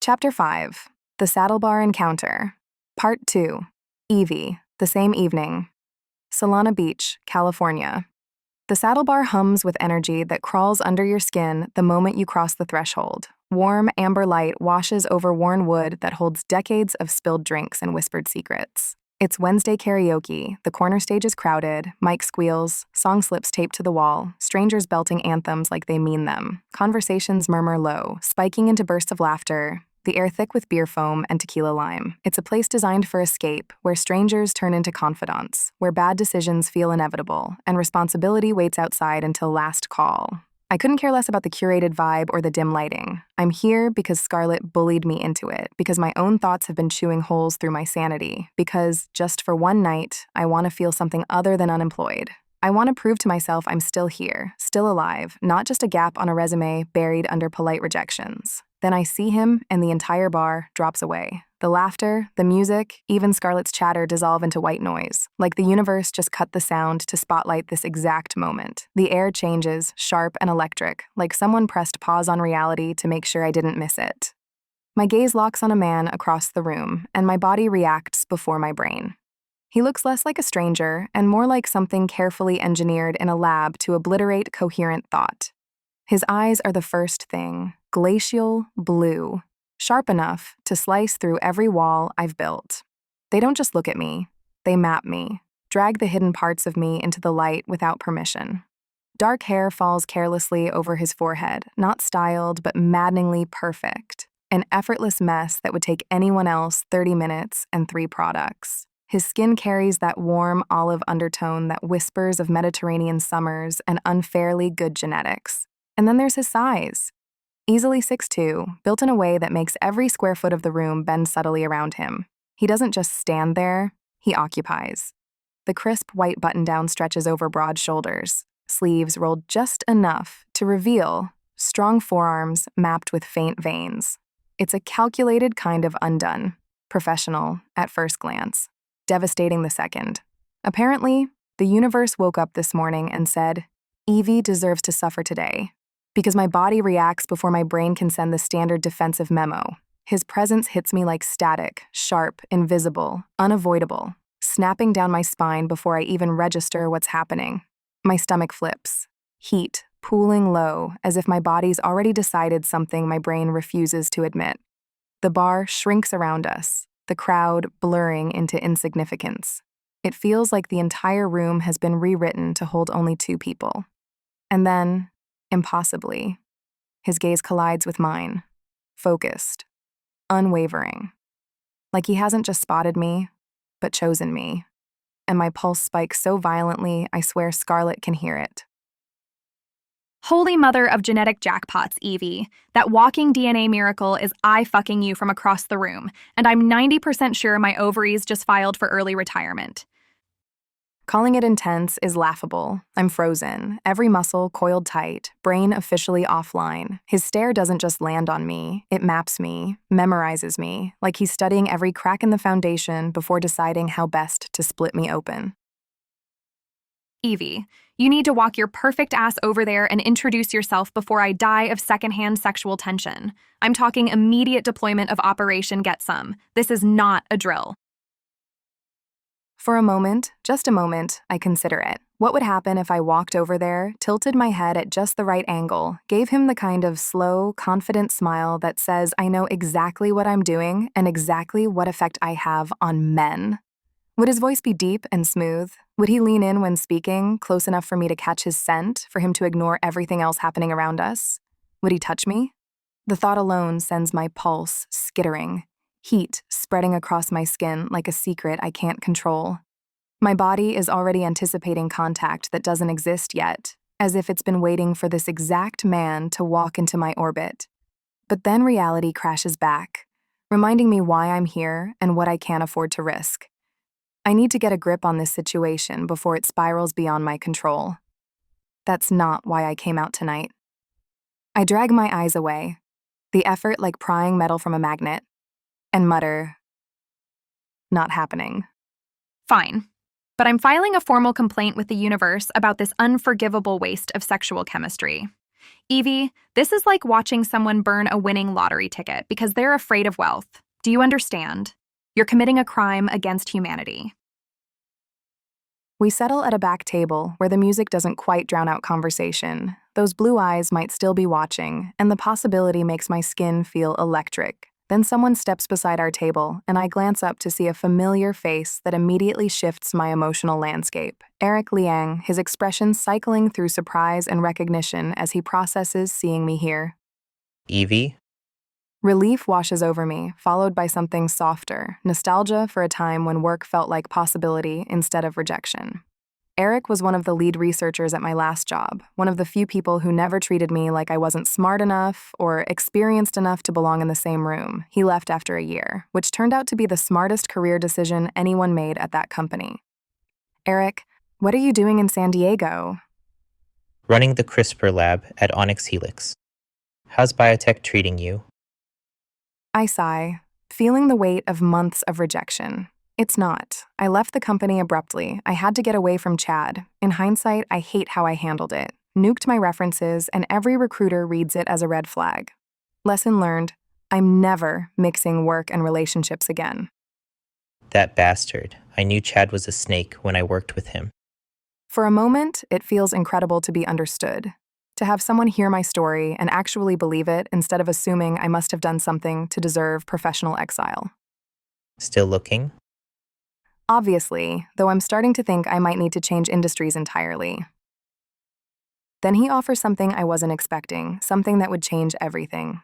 Chapter 5. The Saddlebar Encounter. Part 2. Evie, the same evening. Solana Beach, California. The saddlebar hums with energy that crawls under your skin the moment you cross the threshold. Warm, amber light washes over worn wood that holds decades of spilled drinks and whispered secrets. It's Wednesday karaoke, the corner stage is crowded, mic squeals, song slips taped to the wall, strangers belting anthems like they mean them. Conversations murmur low, spiking into bursts of laughter, the air thick with beer foam and tequila lime. It's a place designed for escape, where strangers turn into confidants, where bad decisions feel inevitable, and responsibility waits outside until last call. I couldn't care less about the curated vibe or the dim lighting. I'm here because Scarlett bullied me into it, because my own thoughts have been chewing holes through my sanity, because, just for one night, I want to feel something other than unemployed. I want to prove to myself I'm still here, still alive, not just a gap on a resume buried under polite rejections. Then I see him, and the entire bar drops away. The laughter, the music, even Scarlett's chatter dissolve into white noise, like the universe just cut the sound to spotlight this exact moment. The air changes, sharp and electric, like someone pressed pause on reality to make sure I didn't miss it. My gaze locks on a man across the room, and my body reacts before my brain. He looks less like a stranger and more like something carefully engineered in a lab to obliterate coherent thought. His eyes are the first thing, glacial blue, sharp enough to slice through every wall I've built. They don't just look at me, they map me, drag the hidden parts of me into the light without permission. Dark hair falls carelessly over his forehead, not styled but maddeningly perfect, an effortless mess that would take anyone else 30 minutes and 3 products. His skin carries that warm olive undertone that whispers of Mediterranean summers and unfairly good genetics. And then there's his size. Easily 6'2", built in a way that makes every square foot of the room bend subtly around him. He doesn't just stand there, he occupies. The crisp white button-down stretches over broad shoulders, sleeves rolled just enough to reveal strong forearms mapped with faint veins. It's a calculated kind of undone, professional at first glance, devastating the second. Apparently, the universe woke up this morning and said, Evie deserves to suffer today. Because my body reacts before my brain can send the standard defensive memo. His presence hits me like static, sharp, invisible, unavoidable, snapping down my spine before I even register what's happening. My stomach flips, heat pooling low as if my body's already decided something my brain refuses to admit. The bar shrinks around us, the crowd blurring into insignificance. It feels like the entire room has been rewritten to hold only 2 people. And then, impossibly, his gaze collides with mine, focused, unwavering, like he hasn't just spotted me, but chosen me, and my pulse spikes so violently I swear Scarlett can hear it. Holy mother of genetic jackpots, Evie. That walking DNA miracle is I-fucking you from across the room, and I'm 90% sure my ovaries just filed for early retirement. Calling it intense is laughable. I'm frozen, every muscle coiled tight, brain officially offline. His stare doesn't just land on me, it maps me, memorizes me, like he's studying every crack in the foundation before deciding how best to split me open. Evie, you need to walk your perfect ass over there and introduce yourself before I die of secondhand sexual tension. I'm talking immediate deployment of Operation Get Some. This is not a drill. For a moment, just a moment, I consider it. What would happen if I walked over there, tilted my head at just the right angle, gave him the kind of slow, confident smile that says I know exactly what I'm doing and exactly what effect I have on men? Would his voice be deep and smooth? Would he lean in when speaking, close enough for me to catch his scent, for him to ignore everything else happening around us? Would he touch me? The thought alone sends my pulse skittering, heat spreading across my skin like a secret I can't control. My body is already anticipating contact that doesn't exist yet, as if it's been waiting for this exact man to walk into my orbit. But then reality crashes back, reminding me why I'm here and what I can't afford to risk. I need to get a grip on this situation before it spirals beyond my control. That's not why I came out tonight. I drag my eyes away, the effort like prying metal from a magnet, and mutter, not happening. Fine. But I'm filing a formal complaint with the universe about this unforgivable waste of sexual chemistry. Evie, this is like watching someone burn a winning lottery ticket because they're afraid of wealth. Do you understand? You're committing a crime against humanity. We settle at a back table where the music doesn't quite drown out conversation. Those blue eyes might still be watching, and the possibility makes my skin feel electric. Then someone steps beside our table, and I glance up to see a familiar face that immediately shifts my emotional landscape. Eric Liang, his expression cycling through surprise and recognition as he processes seeing me here. Evie? Relief washes over me, followed by something softer, nostalgia for a time when work felt like possibility instead of rejection. Eric was one of the lead researchers at my last job, one of the few people who never treated me like I wasn't smart enough or experienced enough to belong in the same room. He left after a year, which turned out to be the smartest career decision anyone made at that company. Eric, what are you doing in San Diego? Running the CRISPR lab at Onyx Helix. How's biotech treating you? I sigh, feeling the weight of months of rejection. It's not. I left the company abruptly. I had to get away from Chad. In hindsight, I hate how I handled it. Nuked my references, and every recruiter reads it as a red flag. Lesson learned, I'm never mixing work and relationships again. That bastard. I knew Chad was a snake when I worked with him. For a moment, it feels incredible to be understood. To have someone hear my story and actually believe it instead of assuming I must have done something to deserve professional exile. Still looking? Obviously, though I'm starting to think I might need to change industries entirely. Then he offers something I wasn't expecting, something that would change everything.